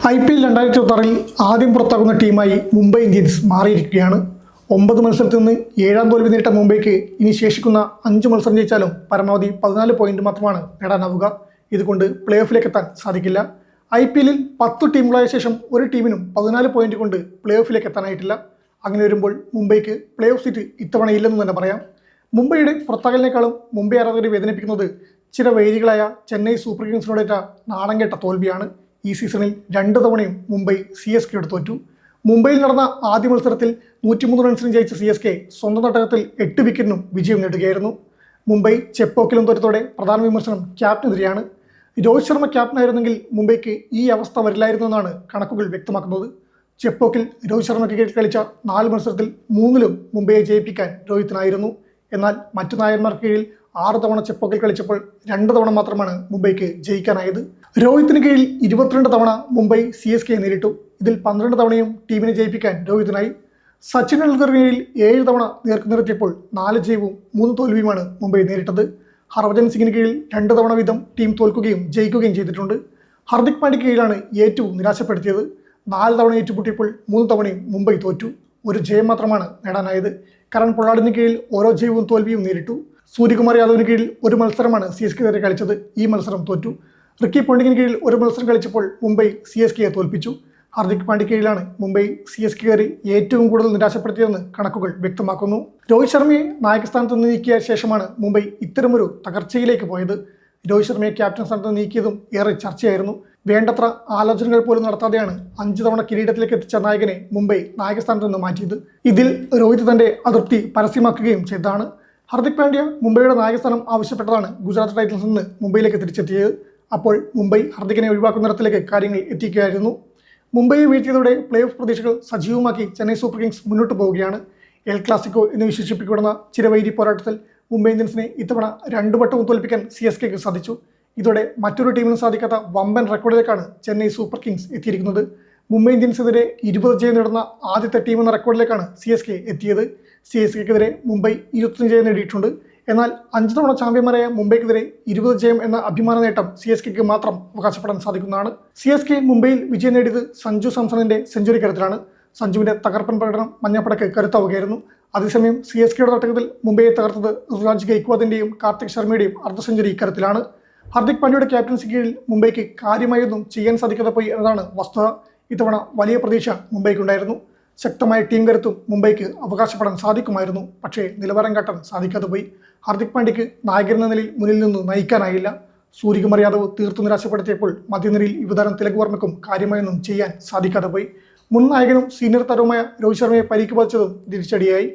IPL 2026 ആദ്യം പുറത്താകുന്ന ടീമായി Mumbai Indians മാറിയിരിക്കുകയാണ്. 9 മത്സരത്തിൽ നിന്ന് 7ാം തോൽവി നേരിട്ട മുംബൈക്ക് ഇനി ശേഷിക്കുന്ന 5 മത്സരം ജയിച്ചാലും പരമാവധി 14 പോയിന്റ് മാത്രമാണ് നേടാനാവുക. ഇതുകൊണ്ട് പ്ലേ ഓഫിലേക്ക് എത്താൻ സാധിക്കില്ല. IPL-ൽ 10 ടീമുകളായ ശേഷം ഒരു ടീമിനും 14 പോയിന്റ് കൊണ്ട് പ്ലേ ഓഫിലേക്ക് എത്താനായിട്ടില്ല. അങ്ങനെ വരുമ്പോൾ മുംബൈക്ക് പ്ലേ ഓഫ് സീറ്റ് ഇത്തവണ ഇല്ലെന്ന് തന്നെ പറയാം. മുംബൈയുടെ പുറത്താകലിനേക്കാളും മുംബൈ ആരാധകരെ വേദനിപ്പിക്കുന്നത് ചില വൈരികളായ ചെന്നൈ സൂപ്പർ കിങ്സിനോടേറ്റ നാണം കെട്ട തോൽവിയാണ്. ഈ സീസണിൽ 2 തവണയും മുംബൈ CSKയോട് തോറ്റു. മുംബൈയിൽ നടന്ന ആദ്യ മത്സരത്തിൽ 103 റൺസിന് ജയിച്ച CSK സ്വന്തം തട്ടകത്തിൽ 8 വിക്കറ്റിനും വിജയം നേടുകയായിരുന്നു. മുംബൈ ചെപ്പോക്കിലും തോറ്റത്തോടെ പ്രധാന വിമർശനം ക്യാപ്റ്റനെതിരെയാണ്. രോഹിത് ശർമ്മ ക്യാപ്റ്റനായിരുന്നെങ്കിൽ മുംബൈക്ക് ഈ അവസ്ഥ വരില്ലായിരുന്നെന്നാണ് കണക്കുകൾ വ്യക്തമാക്കുന്നത്. ചെപ്പോക്കിൽ രോഹിത് ശർമ്മയ്ക്ക് കീഴിൽ കളിച്ച 4 മത്സരത്തിൽ 3ലും മുംബൈയെ ജയിപ്പിക്കാൻ രോഹിത്തിനായിരുന്നു. എന്നാൽ മറ്റു നായകന്മാർക്ക് കീഴിൽ 6 തവണ ചെപ്പോക്കിൽ കളിച്ചപ്പോൾ 2 തവണ മാത്രമാണ് മുംബൈക്ക് ജയിക്കാനായത്. രോഹിത്തിന് കീഴിൽ 22 തവണ മുംബൈ CSKയെ നേരിട്ടു. ഇതിൽ 12 തവണയും ടീമിനെ ജയിപ്പിക്കാൻ രോഹിത്തിനായി. സച്ചിൻ ടെണ്ടുൽക്കറിന് കീഴിൽ 7 തവണ നേർക്കുനിർത്തിയപ്പോൾ 4 ജയവും 3 തോൽവിയുമാണ് മുംബൈ നേരിട്ടത്. ഹർഭജൻ സിംഗിന് കീഴിൽ 2 തവണ വീതം ടീം തോൽക്കുകയും ജയിക്കുകയും ചെയ്തിട്ടുണ്ട്. ഹർദിക് പാണ്ഡ്യയ്ക്ക് കീഴിലാണ് ഏറ്റവും നിരാശപ്പെടുത്തിയത്. 4 തവണ ഏറ്റുമുട്ടിയപ്പോൾ 3 തവണയും മുംബൈ തോറ്റു. ഒരു ജയം മാത്രമാണ് നേടാനായത്. കരൺ പൊളാർഡിന് കീഴിൽ ഓരോ ജയവും തോൽവിയും നേരിട്ടു. സൂര്യകുമാർ യാദവിന് കീഴിൽ ഒരു മത്സരമാണ് CSKക്കെതിരെ കളിച്ചത്. ഈ മത്സരം തോറ്റു. റിക്കി പോണ്ടിങ്ങിന് കീഴിൽ ഒരു മത്സരം കളിച്ചപ്പോൾ മുംബൈ CSKയെ തോൽപ്പിച്ചു. ഹാർദിക് പാണ്ഡ്യയ്ക്ക് കീഴിലാണ് മുംബൈ CSKയെ ഏറ്റവും കൂടുതൽ നിരാശപ്പെടുത്തിയതെന്ന് കണക്കുകൾ വ്യക്തമാക്കുന്നു. രോഹിത് ശർമ്മയെ നായകസ്ഥാനത്ത് നിന്ന് നീക്കിയ ശേഷമാണ് മുംബൈ ഇത്തരമൊരു തകർച്ചയിലേക്ക് പോയത്. രോഹിത് ശർമ്മയെ ക്യാപ്റ്റൻ സ്ഥാനത്ത് നീക്കിയതും ഏറെ ചർച്ചയായിരുന്നു. വേണ്ടത്ര ആലോചനകൾ പോലും നടത്താതെയാണ് 5 തവണ കിരീടത്തിലേക്ക് എത്തിച്ച നായകനെ മുംബൈ നായകസ്ഥാനത്ത് നിന്ന് മാറ്റിയത്. ഇതിൽ രോഹിത് തന്റെ അതൃപ്തി പരസ്യമാക്കുകയും ചെയ്തതാണ്. ഹർദിക് പാണ്ഡ്യ മുംബൈയുടെ നായകസ്ഥാനം ആവശ്യപ്പെട്ടതാണ് ഗുജറാത്ത് ടൈറ്റൻസിൽ നിന്ന് മുംബൈയിലേക്ക് തിരിച്ചെത്തിയത്. അപ്പോൾ മുംബൈ ഹർദിക്കിനെ ഒഴിവാക്കുന്ന തരത്തിലേക്ക് കാര്യങ്ങൾ എത്തിക്കുകയായിരുന്നു. മുംബൈയെ വീഴ്ത്തിയതോടെ പ്ലേ ഓഫ് പ്രതീക്ഷകൾ സജീവമാക്കി ചെന്നൈ സൂപ്പർ കിങ്സ് മുന്നോട്ട് പോവുകയാണ്. എൽ ക്ലാസിക്കോ എന്ന് വിശേഷിപ്പിക്കപ്പെടുന്ന ചിരവൈരി പോരാട്ടത്തിൽ മുംബൈ ഇന്ത്യൻസിനെ ഇത്തവണ 2 വട്ടവും തോൽപ്പിക്കാൻ CSKക്ക് സാധിച്ചു. ഇതോടെ മറ്റൊരു ടീമിനും സാധിക്കാത്ത വമ്പൻ റെക്കോർഡിലേക്കാണ് ചെന്നൈ സൂപ്പർ കിങ്സ് എത്തിയിരിക്കുന്നത്. മുംബൈ ഇന്ത്യൻസിനെതിരെ 20 ജയം നേടുന്ന ആദ്യത്തെ ടീം എന്ന റെക്കോർഡിലേക്കാണ് CSK എത്തിയത്. CSKക്കെതിരെ മുംബൈ 25 ജയം നേടിയിട്ടുണ്ട്. എന്നാൽ 5 തവണ ചാമ്പ്യന്മാരായ മുംബൈക്കെതിരെ 20 ജയം എന്ന അഭിമാന നേട്ടം CSKക്ക് മാത്രം അവകാശപ്പെടാൻ സാധിക്കുന്നതാണ്. CSK മുംബൈയിൽ വിജയം നേടിയത് സഞ്ജു സാംസണിന്റെ സെഞ്ചുറി കരുത്തിലാണ്. സഞ്ജുവിന്റെ തകർപ്പൻ പ്രകടനം മഞ്ഞപ്പടക്ക് കരുത്താവുകയായിരുന്നു. അതേസമയം CSKയുടെ തട്ടകത്തിൽ മുംബൈയെ തകർത്തത് ഋതുരാജ് ഗെയ്ക്വാദിന്റെയും കാർത്തിക് ശർമ്മയുടെയും അർദ്ധ സെഞ്ചുറി കരുത്തിലാണ്. ഹർദിക് പാണ്ഡ്യയുടെ ക്യാപ്റ്റൻസി കീഴിൽ മുംബൈക്ക് കാര്യമായൊന്നും ചെയ്യാൻ സാധിക്കാതെ പോയി എന്നതാണ് വസ്തുത. ഇത്തവണ വലിയ പ്രതീക്ഷ മുംബൈക്കുണ്ടായിരുന്നു. ശക്തമായ ടീം കരുത്തും മുംബൈക്ക് അവകാശപ്പെടാൻ സാധിക്കുമായിരുന്നു. പക്ഷേ നിലവാരം കാട്ടാൻ സാധിക്കാതെ പോയി. ഹർദിക് പാണ്ഡ്യയ്ക്ക് നായകനെന്ന നിലയിൽ മുന്നിൽ നിന്ന് നയിക്കാനായില്ല. സൂര്യകുമാർ യാദവ് തീർത്തു നിരാശപ്പെടുത്തിയപ്പോൾ മധ്യനിരയിൽ യുവതാരം തിലക് വർമ്മയ്ക്കും കാര്യമായൊന്നും ചെയ്യാൻ സാധിക്കാതെ പോയി. മുൻ നായകനും സീനിയർ താരവുമായ രോഹിത് ശർമ്മയെ പരിക്ക് ബാധിച്ചതും തിരിച്ചടിയായി.